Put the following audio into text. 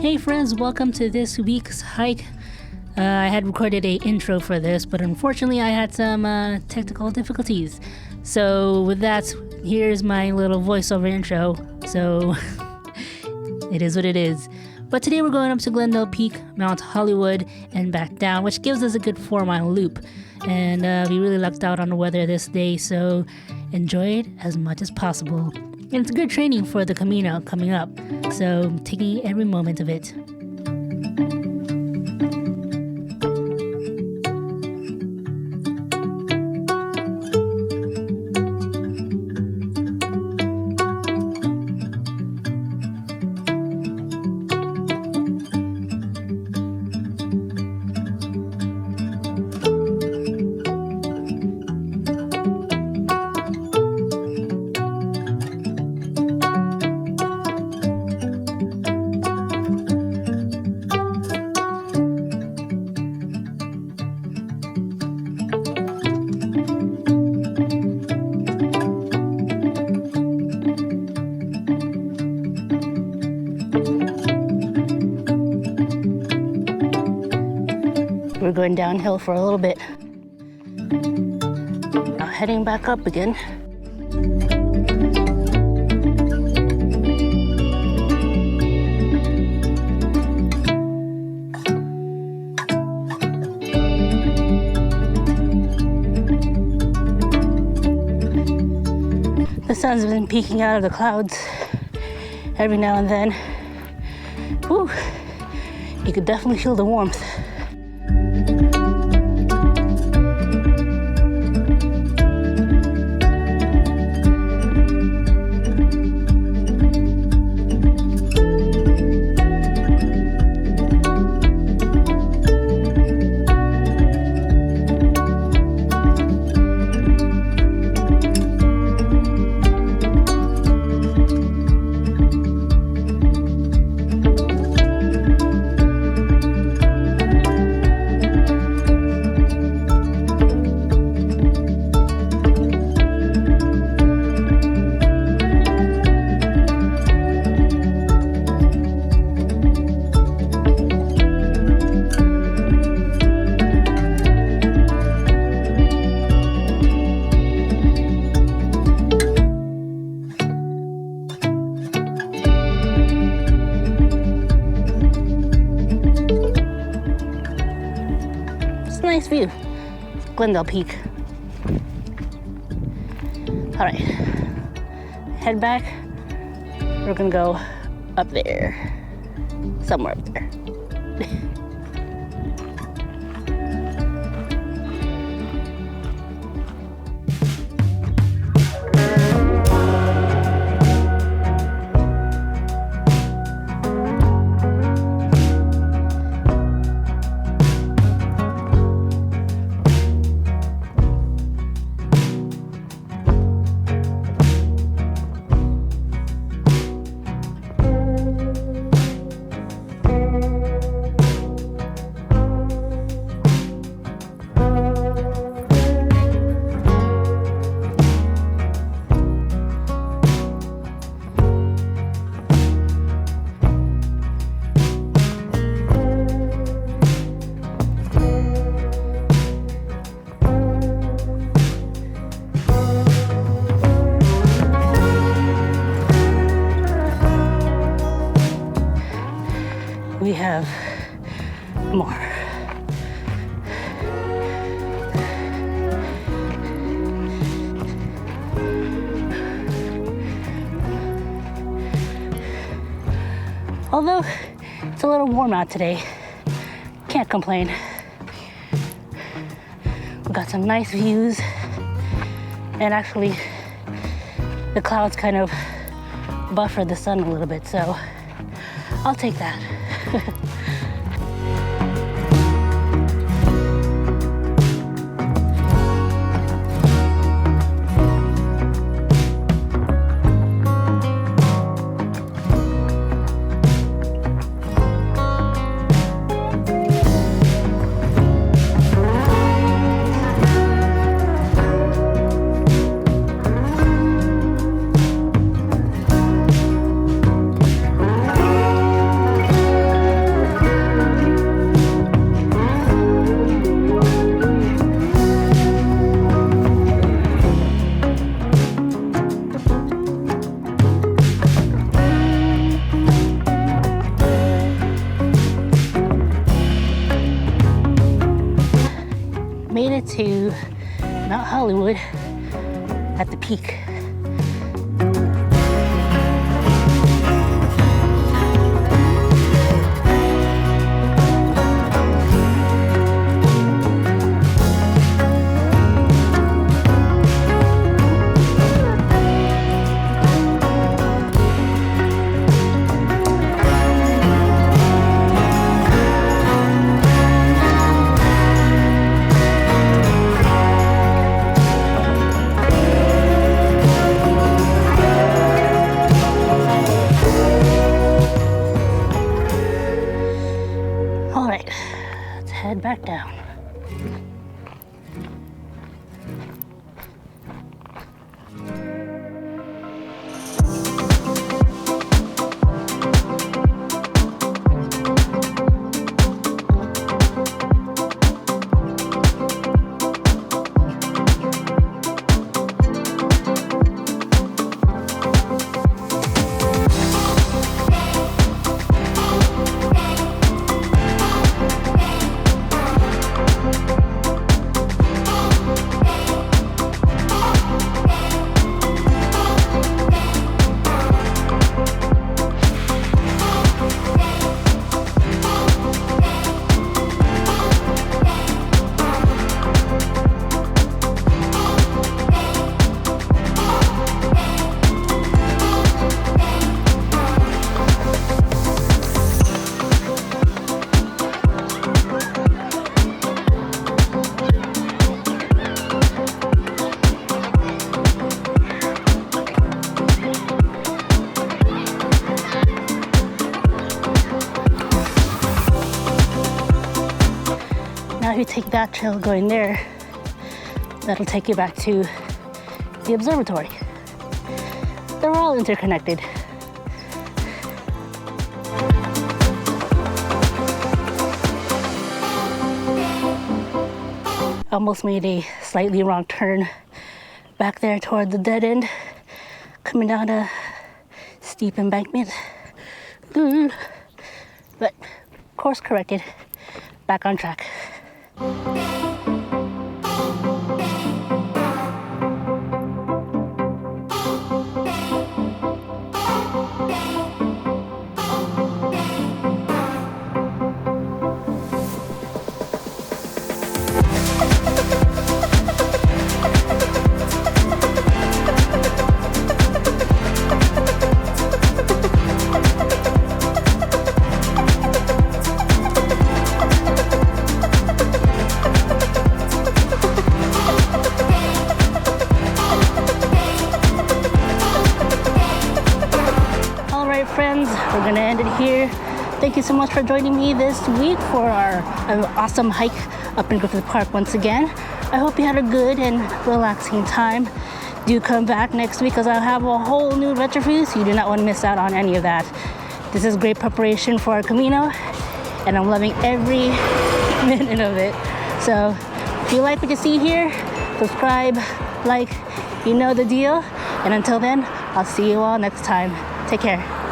Hey friends, welcome to this week's hike. I had recorded a intro for this, but unfortunately I had some technical difficulties. So with that, here's my little voiceover intro. So it is what it is. But today we're going up to Glendale Peak, Mount Hollywood, and back down, which gives us a good 4-mile loop. And we really lucked out on the weather this day, so enjoy it as much as possible. And it's good training for the Camino coming up, so I'm taking every moment of it. We're going downhill for a little bit. Now heading back up again. The sun's been peeking out of the clouds every now and then. Whew, you could definitely feel the warmth. Nice view, Glendale Peak. All right, head back. We're gonna go up there, somewhere up there. We have more. Although it's a little warm out today, can't complain. We got some nice views, and actually the clouds kind of buffer the sun a little bit, so I'll take that. to Mount Hollywood at the peak. Head back down. Now if you take that trail going there, that'll take you back to the observatory. They're all interconnected. Almost made a slightly wrong turn back there toward the dead end, coming down a steep embankment. But course corrected, back on track. Friends, we're gonna end it here. Thank you so much for joining me this week for our awesome hike up in Griffith Park once again. I hope you had a good and relaxing time. Do come back next week because I'll have a whole new adventure for you, so you do not want to miss out on any of that. This is great preparation for our Camino, and I'm loving every minute of it. So if you like what you see here, subscribe, like, you know the deal. And until then, I'll see you all next time. Take care.